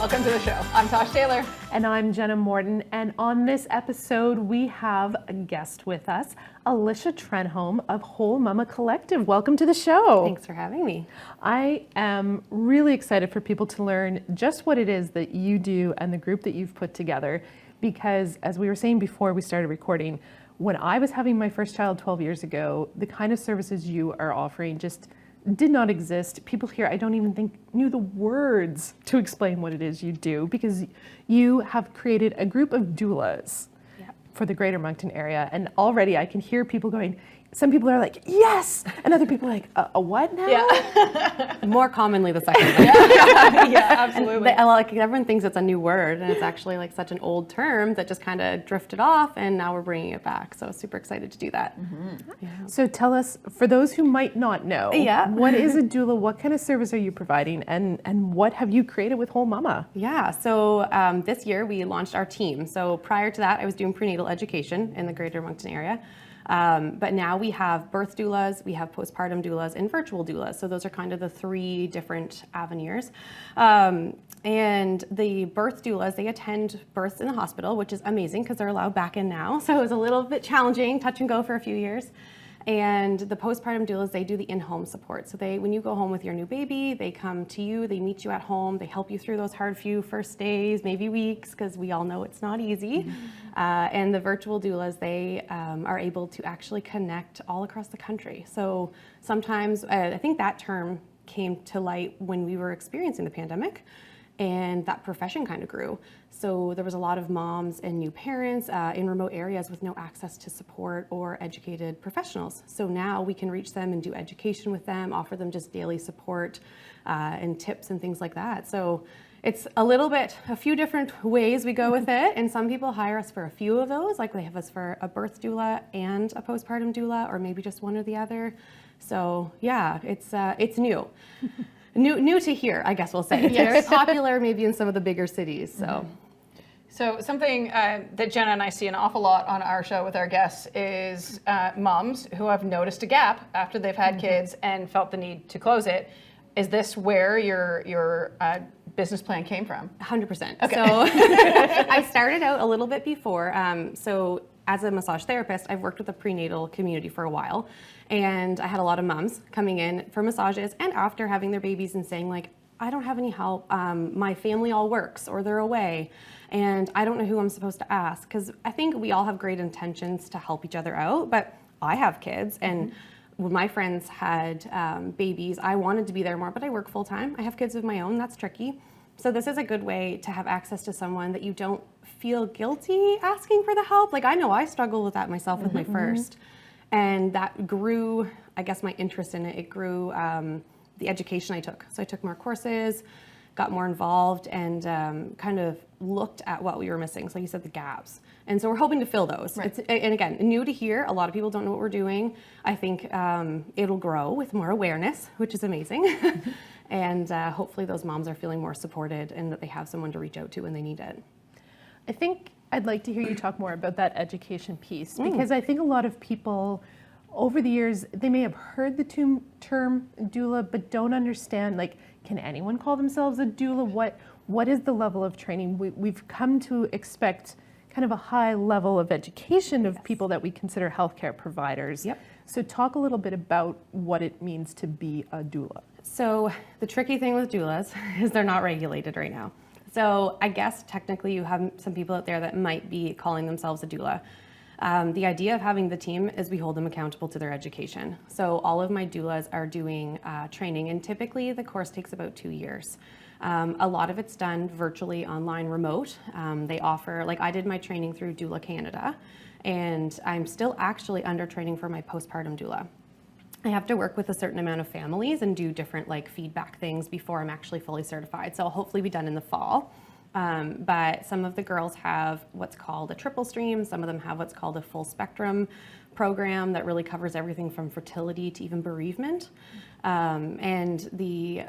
Welcome to the show. I'm Tosh Taylor. And I'm Jenna Morton. And on this episode, we have a guest with us, Alysha Trenholm of Whole Mama Collective. Welcome to the show. Thanks for having me. I am really excited for people to learn just what it is that you do and the group that you've put together. Because as we were saying before we started recording, when I was having my first child 12 years ago, the kind of services you are offering just did not exist. People here, I don't even think, knew the words to explain what it is you do, because you have created a group of doulas for the greater Moncton area. And already I can hear people going, some people are like, yes! And other people are like, a what now? Yeah. More commonly the second. Yeah, absolutely. Everyone thinks it's a new word, and it's actually like such an old term that just kind of drifted off, and now we're bringing it back. So super excited to do that. Mm-hmm. Yeah. So tell us, for those who might not know, what is a doula? What kind of service are you providing, and what have you created with Whole Mama? Yeah, so this year we launched our team. So prior to that, I was doing prenatal education in the greater Moncton-area. But now we have birth doulas, we have postpartum doulas, and virtual doulas. So those are kind of the three different avenues. And the birth doulas, they attend births in the hospital, which is amazing because they're allowed back in now. So it was a little bit challenging, touch and go for a few years. And the postpartum doulas, they do the in-home support. So when you go home with your new baby, they come to you, they meet you at home, they help you through those hard few first days, maybe weeks, because we all know it's not easy. Mm-hmm. And the virtual doulas, they are able to actually connect all across the country. So sometimes, I think that term came to light when we were experiencing the pandemic, and that profession kind of grew. So there was a lot of moms and new parents in remote areas with no access to support or educated professionals. So now we can reach them and do education with them, offer them just daily support and tips and things like that. So it's a few different ways we go with it. And some people hire us for a few of those, like they have us for a birth doula and a postpartum doula, or maybe just one or the other. So yeah, it's new. New to here, I guess we'll say. It's very popular maybe in some of the bigger cities. So something that Jenna and I see an awful lot on our show with our guests is moms who have noticed a gap after they've had kids and felt the need to close it. Is this where your business plan came from? 100%. Okay. So I started out a little bit before. So as a massage therapist, I've worked with the prenatal community for a while. And I had a lot of moms coming in for massages and after having their babies and saying like, I don't have any help. My family all works or they're away. And I don't know who I'm supposed to ask. Because I think we all have great intentions to help each other out. But I have kids. And when my friends had babies, I wanted to be there more. But I work full time. I have kids of my own. That's tricky. So this is a good way to have access to someone that you don't feel guilty asking for the help. Like I know I struggled with that myself with my first. And that grew, I guess, my interest in it. It grew the education I took. So I took more courses, got more involved, and kind of looked at what we were missing. So like you said, the gaps. And so we're hoping to fill those. Right. And again, new to here. A lot of people don't know what we're doing. I think it'll grow with more awareness, which is amazing. And hopefully those moms are feeling more supported and that they have someone to reach out to when they need it. I think I'd like to hear you talk more about that education piece, because I think a lot of people over the years, they may have heard the term doula, but don't understand, like, can anyone call themselves a doula? What is the level of training? We've come to expect kind of a high level of education of people that we consider healthcare providers. Yep. So talk a little bit about what it means to be a doula. So the tricky thing with doulas is they're not regulated right now. So I guess technically you have some people out there that might be calling themselves a doula. The idea of having the team is we hold them accountable to their education. So all of my doulas are doing training, and typically the course takes about 2 years. A lot of it's done virtually, online, remote. They offer, like I did my training through Doula Canada, and I'm still actually under training for my postpartum doula. I have to work with a certain amount of families and do different like feedback things before I'm actually fully certified. So I'll hopefully be done in the fall. But some of the girls have what's called a triple stream. Some of them have what's called a full spectrum program that really covers everything from fertility to even bereavement. And the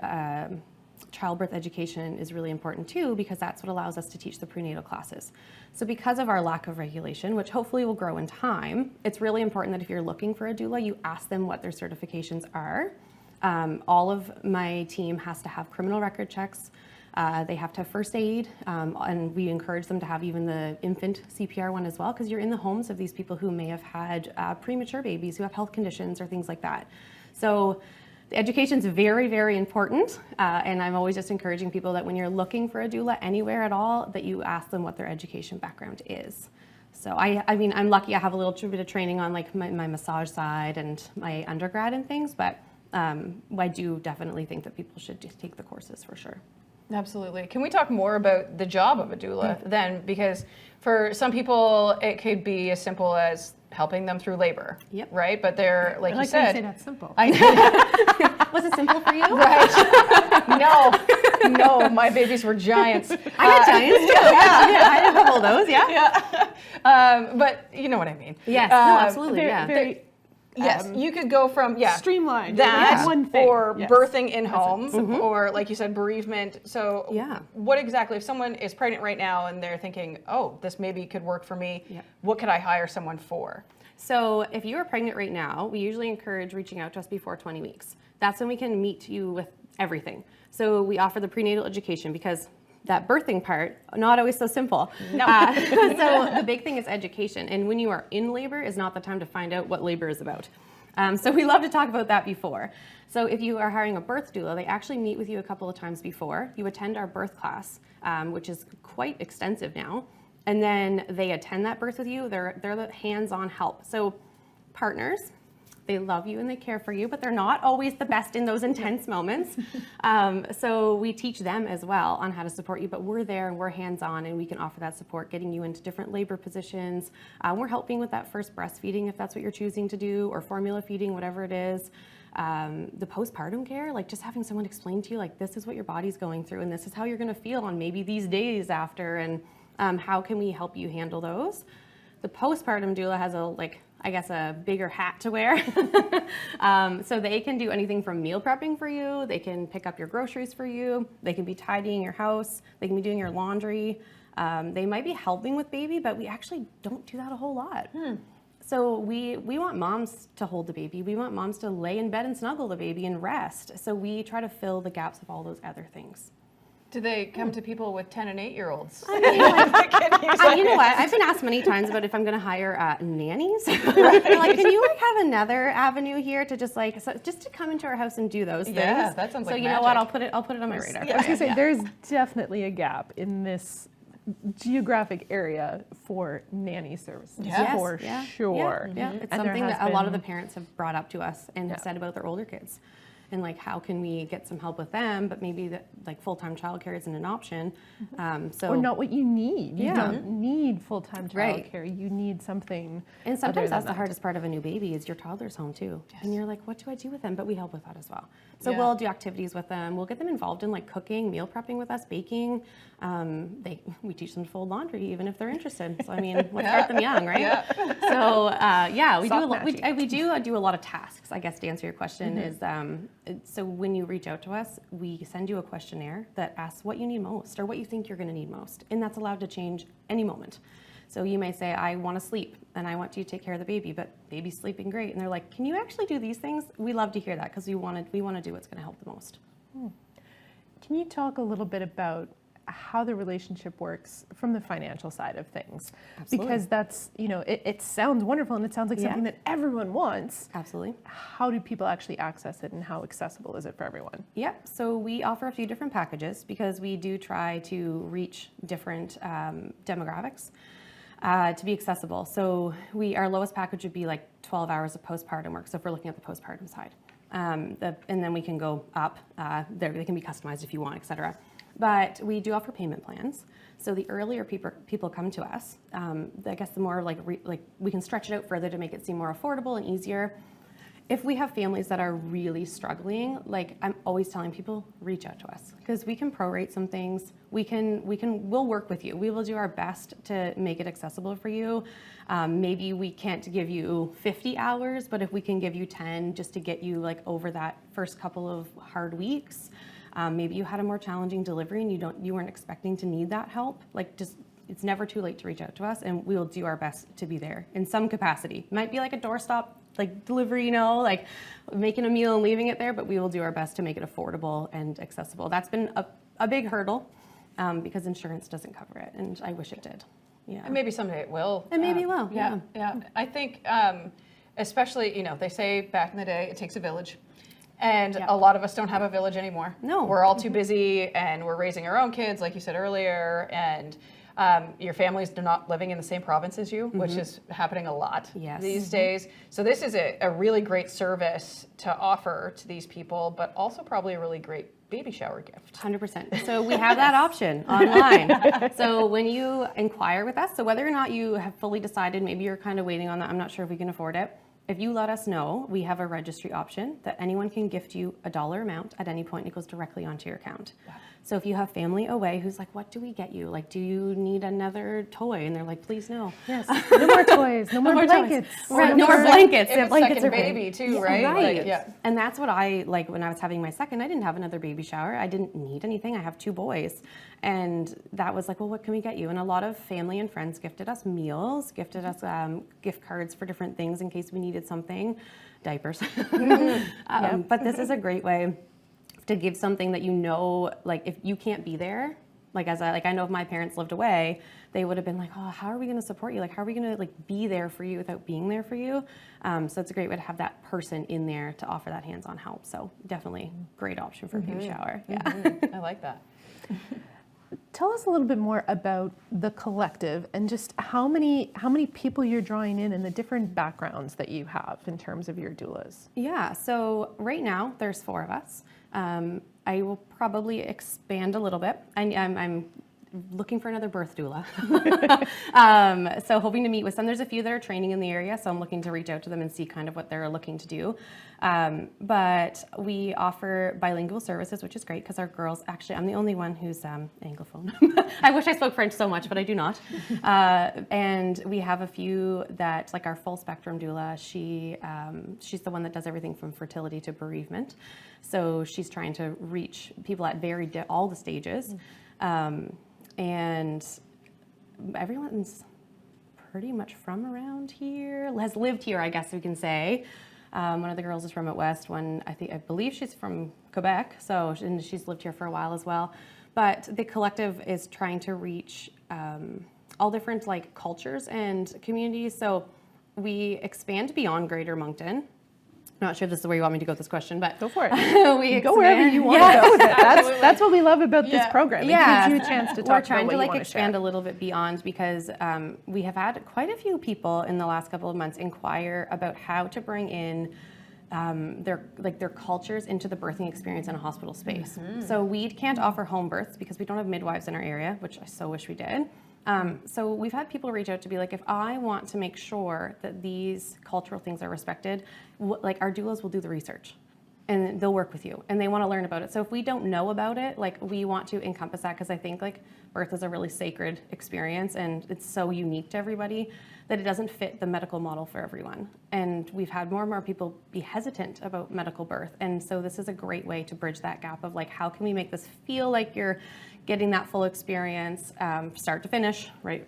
childbirth education is really important too, because that's what allows us to teach the prenatal classes. So because of our lack of regulation, which hopefully will grow in time, it's really important that if you're looking for a doula, you ask them what their certifications are. All of my team has to have criminal record checks. They have to have first aid, and we encourage them to have even the infant CPR one as well, because you're in the homes of these people who may have had premature babies who have health conditions or things like that. So the education is very, very important, and I'm always just encouraging people that when you're looking for a doula anywhere at all, that you ask them what their education background is. So I mean, I'm lucky I have a little bit of training on like my massage side and my undergrad and things, but I do definitely think that people should just take the courses for sure. Absolutely. Can we talk more about the job of a doula then? Because for some people, it could be as simple as helping them through labor, Yep. right? But they're, like you I said, can't say that's simple. Was it simple for you? right? No, my babies were giants. I had giants too. Yeah, I had a couple of those. Yeah. But you know what I mean. Yes. No, absolutely. Very, very Yes, you could go from streamlined. that One thing. or Yes. birthing in home or like you said bereavement. So Yeah. what exactly if someone is pregnant right now and they're thinking, "Oh, this maybe could work for me." Yeah. What could I hire someone for? So if you are pregnant right now, we usually encourage reaching out to us before 20 weeks. That's when we can meet you with everything. So we offer the prenatal education because that birthing part, not always so simple. No. So the big thing is education. And when you are in labor is not the time to find out what labor is about. So we love to talk about that before. So if you are hiring a birth doula, they actually meet with you a couple of times before. You attend our birth class, which is quite extensive now. And then they attend that birth with you. They're the hands-on help. So partners, they love you and they care for you, but they're not always the best in those intense moments. So we teach them as well on how to support you, but we're there and we're hands-on and we can offer that support, getting you into different labor positions. We're helping with that first breastfeeding if that's what you're choosing to do, or formula feeding, whatever it is. The postpartum care, like just having someone explain to you, like, this is what your body's going through and this is how you're gonna feel on maybe these days after, and how can we help you handle those? The postpartum doula has a bigger hat to wear. So they can do anything from meal prepping for you, they can pick up your groceries for you, they can be tidying your house, they can be doing your laundry. They might be helping with baby, but we actually don't do that a whole lot. So we want moms to hold the baby. We want moms to lay in bed and snuggle the baby and rest. So we try to fill the gaps of all those other things. Do they come to people with 10 and 8-year-olds? You know what? I've been asked many times about if I'm going to hire nannies. They're like, can you have another avenue here to just to come into our house and do those things? Yeah, that sounds like So you know what? I'll put it on my radar. I was going to say, there's definitely a gap in this geographic area for nanny services, for sure. Yeah. It's And there something has that a lot of been- the parents have brought up to us and have said about their older kids. And like, how can we get some help with them? But maybe that like full-time childcare isn't an option. Or not what you need. You Yeah. don't need full-time Right. childcare. You need something. And other sometimes than that's the that. hardest part of a new baby is your toddler's home too. And you're like, what do I do with them? But we help with that as well. So Yeah. we'll do activities with them. We'll get them involved in like cooking, meal prepping with us, baking. We teach them to fold laundry even if they're interested. So I mean, let's start them young, right? So we do a lot. We do a lot of tasks. I guess to answer your question is so when you reach out to us, we send you a questionnaire that asks what you need most or what you think you're going to need most, and that's allowed to change any moment. So you may say, I want to sleep and I want you to take care of the baby, but baby's sleeping great. And they're like, can you actually do these things? We love to hear that because we want to do what's going to help the most. Can you talk a little bit about how the relationship works from the financial side of things? Absolutely. Because that's, it sounds wonderful and it sounds like something that everyone wants. Absolutely. How do people actually access it and how accessible is it for everyone? Yep. So we offer a few different packages because we do try to reach different demographics to be accessible. So our lowest package would be like 12 hours of postpartum work. So if we're looking at the postpartum side, and then we can go up. They can be customized if you want, et cetera. But we do offer payment plans. So the earlier people come to us, I guess the more we can stretch it out further to make it seem more affordable and easier. If we have families that are really struggling, like I'm always telling people, reach out to us because we can prorate some things. We'll work with you. We will do our best to make it accessible for you. Maybe we can't give you 50 hours, but if we can give you 10 just to get you like over that first couple of hard weeks. Maybe you had a more challenging delivery and you weren't expecting to need that help. It's never too late to reach out to us, and we will do our best to be there in some capacity. It might be like a doorstop delivery, like making a meal and leaving it there, but we will do our best to make it affordable and accessible. That's been a big hurdle because insurance doesn't cover it, and I wish it did. Yeah. And maybe someday it will. And maybe it will. Yeah. I think, especially, they say back in the day, it takes a village. And a lot of us don't have a village anymore. No. We're all too busy, and we're raising our own kids, like you said earlier, and your families are not living in the same province as you, which is happening a lot these days. So this is a really great service to offer to these people, but also probably a really great baby shower gift. 100%. So we have that option online. So when you inquire with us, so whether or not you have fully decided, maybe you're kind of waiting on that, I'm not sure if we can afford it. If you let us know, we have a registry option that anyone can gift you a dollar amount at any point, and it goes directly onto your account. Wow. So if you have family away who's like, what do we get you? Like, do you need another toy? And they're like, please no. Yes. No more toys. No more blankets. Right. No more blankets. If it's blankets second baby too, right? Right. Like, And that's what I like when I was having my second. I didn't have another baby shower. I didn't need anything. I have 2 boys. And that was like, well, what can we get you? And a lot of family and friends gifted us meals, gifted us gift cards for different things in case we needed something, diapers. But this is a great way to give something that like if you can't be there, like I know if my parents lived away, they would have been like, oh, how are we going to support you? Like, how are we going to be there for you without being there for you? So it's a great way to have that person in there to offer that hands-on help. So definitely great option for a baby shower. Yeah. I like that. Tell us a little bit more about the collective and just how many people you're drawing in and the different backgrounds that you have in terms of your doulas. Yeah, so right now there's 4 of us. I will probably expand a little bit. I'm looking for another birth doula. So hoping to meet with some. There's a few that are training in the area, so I'm looking to reach out to them and see kind of what they're looking to do. But we offer bilingual services, which is great because our girls, actually, I'm the only one who's Anglophone. I wish I spoke French so much, but I do not. And we have a few that, like our full spectrum doula, she's the one that does everything from fertility to bereavement. So she's trying to reach people at all the stages. And everyone's pretty much from around here, has lived here, I guess we can say. One of the girls is from out west, I believe she's from Quebec, and she's lived here for a while as well. But the collective is trying to reach all different cultures and communities. So we expand beyond Greater Moncton. Not sure if this is where you want me to go with this question, but go for it. Go wherever you want to go with it. That's what we love about this program. It gives you a chance to talk about what you want to share. We're trying to expand a little bit beyond because we have had quite a few people in the last couple of months inquire about how to bring in their cultures into the birthing experience in a hospital space. So we can't offer home births because we don't have midwives in our area, which I so wish we did. So we've had people reach out to be like, if I want to make sure that these cultural things are respected, our doulas will do the research and they'll work with you and they want to learn about it. So if we don't know about it, we want to encompass that because I think birth is a really sacred experience and it's so unique to everybody that it doesn't fit the medical model for everyone. And we've had more and more people be hesitant about medical birth. And so this is a great way to bridge that gap of how can we make this feel like you're getting that full experience, start to finish, right?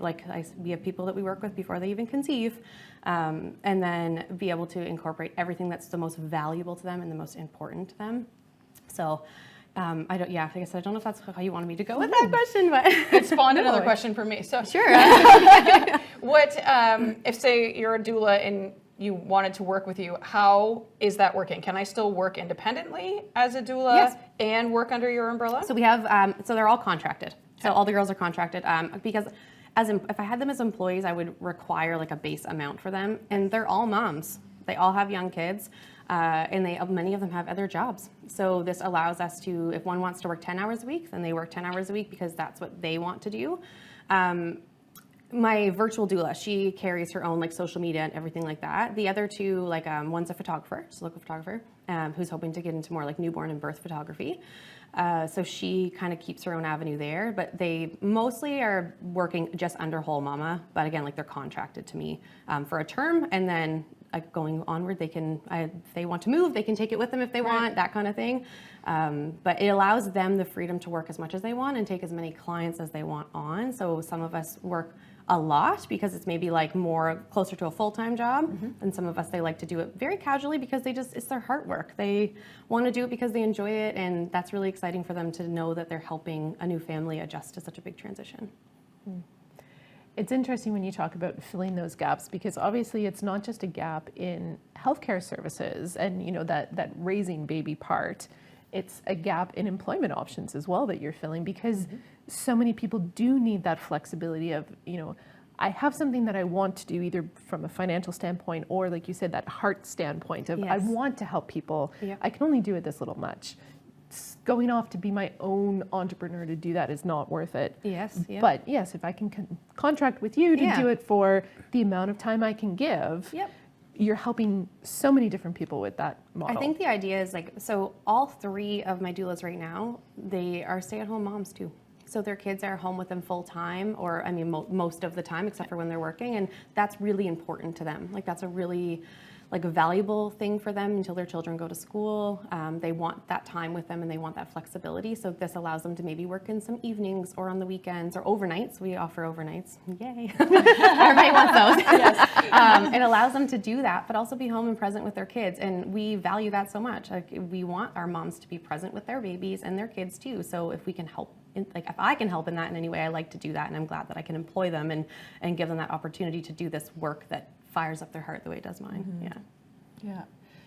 We have people that we work with before they even conceive, and then be able to incorporate everything that's the most valuable to them and the most important to them. So like I said, I don't know if that's how you wanted me to go with that question, but it spawned another question for me. So sure. What if say you're a doula and you wanted to work with you, how is that working? Can I still work independently as a doula and work under your umbrella? So we have, so they're all contracted. So all the girls are contracted because if I had them as employees, I would require a base amount for them. And they're all moms. They all have young kids and many of them have other jobs. So this allows us to, if one wants to work 10 hours a week, then they work 10 hours a week because that's what they want to do. My virtual doula, she carries her own social media and everything like that. The other 2, one's a photographer, just a local photographer, who's hoping to get into more newborn and birth photography. So she kind of keeps her own avenue there, but they mostly are working just under Whole Mama. But again, they're contracted to me for a term, and then going onward, if they want to move, they can take it with them if they want, that kind of thing. But it allows them the freedom to work as much as they want and take as many clients as they want on. So some of us work a lot because it's maybe like more closer to a full-time job. And some of us, they like to do it very casually because it's their heart work. They want to do it because they enjoy it, and that's really exciting for them to know that they're helping a new family adjust to such a big transition. It's interesting when you talk about filling those gaps, because obviously it's not just a gap in healthcare services and that raising baby part. It's a gap in employment options as well that you're filling, because so many people do need that flexibility of, I have something that I want to do either from a financial standpoint or, like you said, that heart standpoint of I want to help people. I can only do it this little much. Going off to be my own entrepreneur to do that is not worth it. But yes, if I can contract with you to do it for the amount of time I can give, you're helping so many different people with that model. I think the idea is so all 3 of my doulas right now, they are stay-at-home moms too. So their kids are home with them full time, or most of the time, except for when they're working. And that's really important to them. That's a really a valuable thing for them until their children go to school. They want that time with them and they want that flexibility. So this allows them to maybe work in some evenings or on the weekends or overnights. We offer overnights. Yay. Everybody wants those. It allows them to do that, but also be home and present with their kids. And we value that so much. We want our moms to be present with their babies and their kids too. So if we can help, if I can help in that in any way, I like to do that. And I'm glad that I can employ them and give them that opportunity to do this work that fires up their heart the way it does mine. Yeah,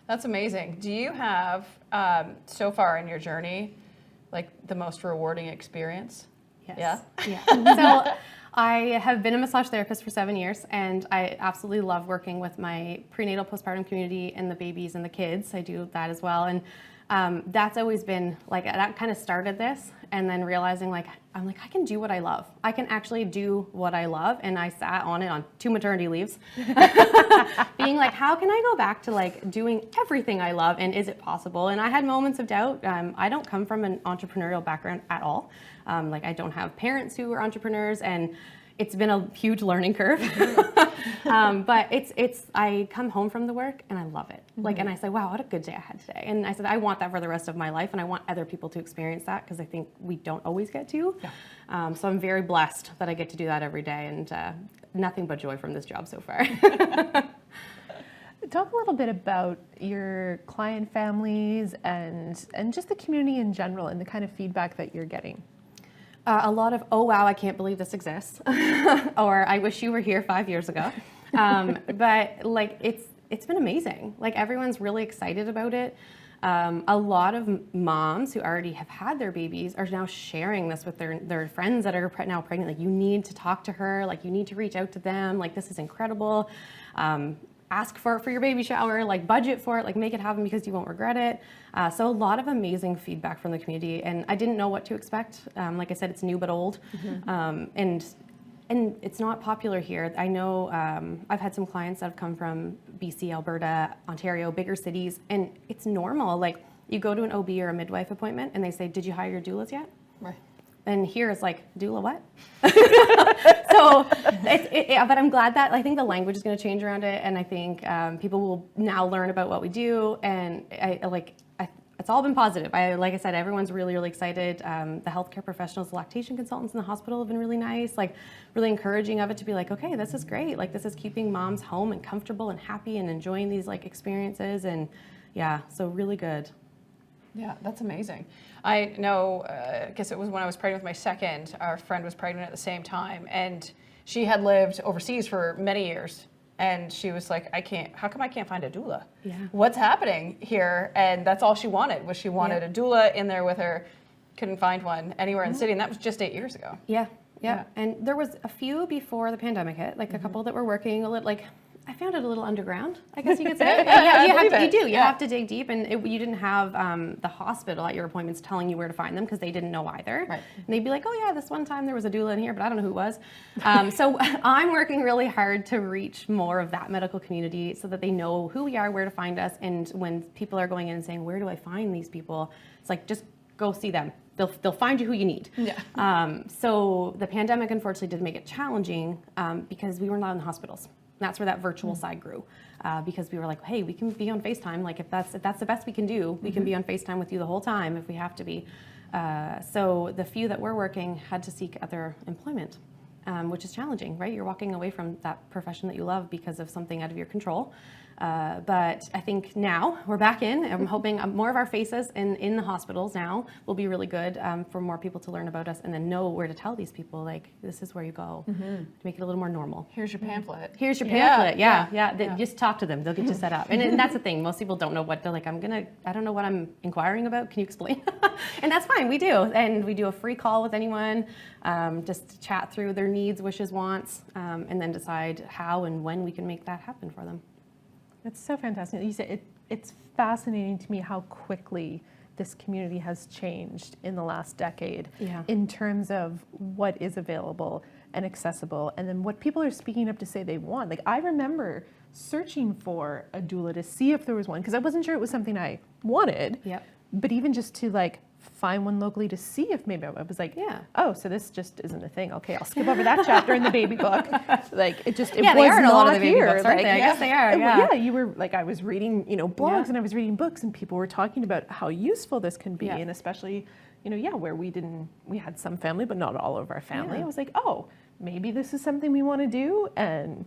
that's amazing. Do you have, so far in your journey, the most rewarding experience? Yes. So I have been a massage therapist for 7 years, and I absolutely love working with my prenatal postpartum community and the babies and the kids. I do that as well. And that's always been that kind of started this, and then realizing I'm I can do what I love. I can actually do what I love, and I sat on it on 2 maternity leaves, being how can I go back to doing everything I love, and is it possible? And I had moments of doubt. I don't come from an entrepreneurial background at all. I don't have parents who are entrepreneurs, and it's been a huge learning curve. But I come home from the work and I love it. And I say, wow, what a good day I had today. And I said, I want that for the rest of my life, and I want other people to experience that, because I think we don't always get to. So I'm very blessed that I get to do that every day, and nothing but joy from this job so far. Talk a little bit about your client families and just the community in general and the kind of feedback that you're getting. A lot of, oh wow, I can't believe this exists, or I wish you were here 5 years ago. But it's been amazing. Everyone's really excited about it. A lot of moms who already have had their babies are now sharing this with their friends that are now pregnant. You need to talk to her. You need to reach out to them. This is incredible. Ask for it for your baby shower, budget for it, make it happen because you won't regret it. So a lot of amazing feedback from the community, and I didn't know what to expect. Like I said, it's new but old, and it's not popular here. I know I've had some clients that have come from BC, Alberta, Ontario, bigger cities, and it's normal. You go to an OB or a midwife appointment and they say, did you hire your doulas yet? Right. And here it's doula what? So, but I'm glad that I think the language is going to change around it, and I think people will now learn about what we do, and it's all been positive. Like I said, everyone's really, really excited. The healthcare professionals, the lactation consultants in the hospital have been really nice, really encouraging of it to be okay, this is great. This is keeping moms home and comfortable and happy and enjoying these experiences, and so really good. Yeah, that's amazing. I know, I guess it was when I was pregnant with my second, our friend was pregnant at the same time, and she had lived overseas for many years. And she was like, how come I can't find a doula? What's happening here? And that's all she wanted, was she wanted a doula in there with her. Couldn't find one anywhere in the city, and that was just 8 years ago. Yeah. And there was a few before the pandemic hit, a couple that were working a little, I found it a little underground, I guess you could say. You have to dig deep, and you didn't have the hospital at your appointments telling you where to find them, because they didn't know either. Right. And they'd be like, oh yeah, this one time there was a doula in here, but I don't know who it was. So I'm working really hard to reach more of that medical community so that they know who we are, where to find us, and when people are going in and saying, where do I find these people? It's just go see them. They'll find you who you need. So the pandemic unfortunately did make it challenging because we weren't allowed in the hospitals. That's where that virtual side grew, because we were like, hey, we can be on FaceTime. If that's the best we can do, we can be on FaceTime with you the whole time if we have to be. So the few that were working had to seek other employment. which is challenging, right? You're walking away from that profession that you love because of something out of your control. But I think now we're back in. I'm hoping more of our faces in the hospitals now will be really good for more people to learn about us and then know where to tell these people, like, this is where you go to make it a little more normal. Here's your pamphlet. Here's your pamphlet. Yeah. Just talk to them. They'll get you set up. And that's the thing. Most people don't know what they're like. I don't know what I'm inquiring about. Can you explain? And that's fine. We do. And we do a free call with anyone, just to chat through their needs, wishes, wants, and then decide how and when we can make that happen for them. That's so fantastic. You said it's fascinating to me how quickly this community has changed in the last decade in terms of what is available and accessible, and then what people are speaking up to say they want. Like, I remember searching for a doula to see if there was one, because I wasn't sure it was something I wanted. Yep. But even just to like find one locally to see if maybe I was like, oh, so this just isn't a thing. Okay, I'll skip over that chapter in the baby book. Like, it was they are in a lot of the baby here. books, aren't like, they? I guess they are. Yeah, you were like, I was reading, blogs and I was reading books, and people were talking about how useful this can be, and especially, where we had some family, but not all of our family. I was like, oh, maybe this is something we want to do, and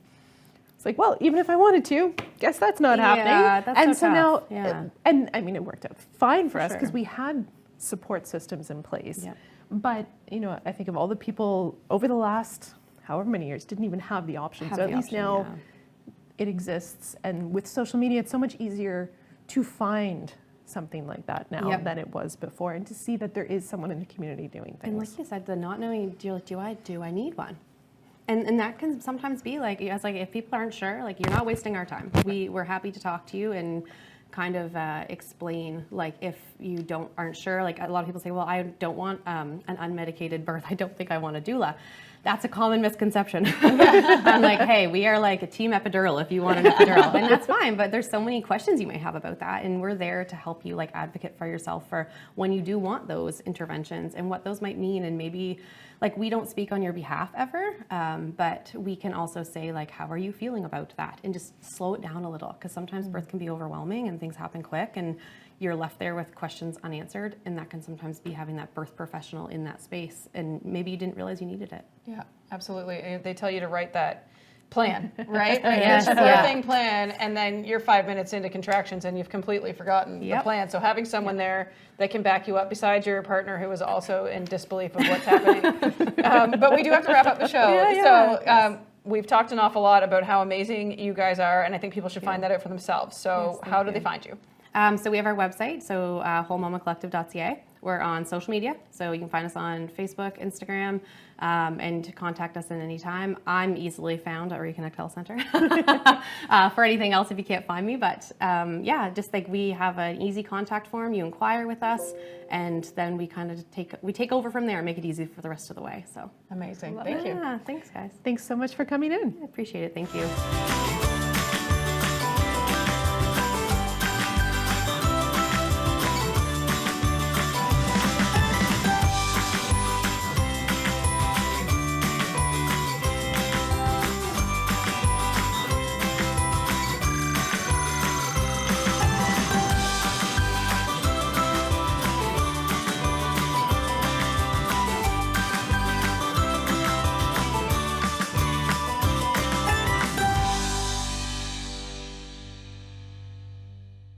it's like, well, even if I wanted to, guess that's not happening. That's and so tough. now, and I mean, it worked out fine for us because we had support systems in place. But, I think of all the people over the last however many years didn't even have the option. So at least now it exists. And with social media, it's so much easier to find something like that now than it was before, and to see that there is someone in the community doing things. And like you said, the not knowing, do I need one? And that can sometimes be like, it's like, if people aren't sure, like, you're not wasting our time. We're happy to talk to you and kind of explain, like, if you aren't sure. Like, a lot of people say, well, I don't want an unmedicated birth. I don't think I want a doula. That's a common misconception. I'm like, hey, we are like a team epidural if you want an epidural, and that's fine. But there's so many questions you may have about that, and we're there to help you, like, advocate for yourself for when you do want those interventions and what those might mean. And maybe, like, we don't speak on your behalf ever, but we can also say, like, how are you feeling about that, and just slow it down a little, because sometimes birth can be overwhelming and things happen quick, and you're left there with questions unanswered, and that can sometimes be having that birth professional in that space, and maybe you didn't realize you needed it. Yeah, absolutely. And they tell you to write that plan, right? Yes, Here's your birthing plan, and then you're 5 minutes into contractions and you've completely forgotten the plan. So having someone there that can back you up, besides your partner who is also in disbelief of what's happening. But we do have to wrap up the show. We've talked an awful lot about how amazing you guys are, and I think people should find that out for themselves. So how do they find you? So we have our website, so wholemamacollective.ca. We're on social media, so you can find us on Facebook, Instagram, and contact us at any time. I'm easily found at Reconnect Health Center for anything else if you can't find me. But just like, we have an easy contact form. You inquire with us, and then we kind of take over from there and make it easy for the rest of the way. So amazing. Thank you. Yeah, thanks, guys. Thanks so much for coming in. I appreciate it. Thank you.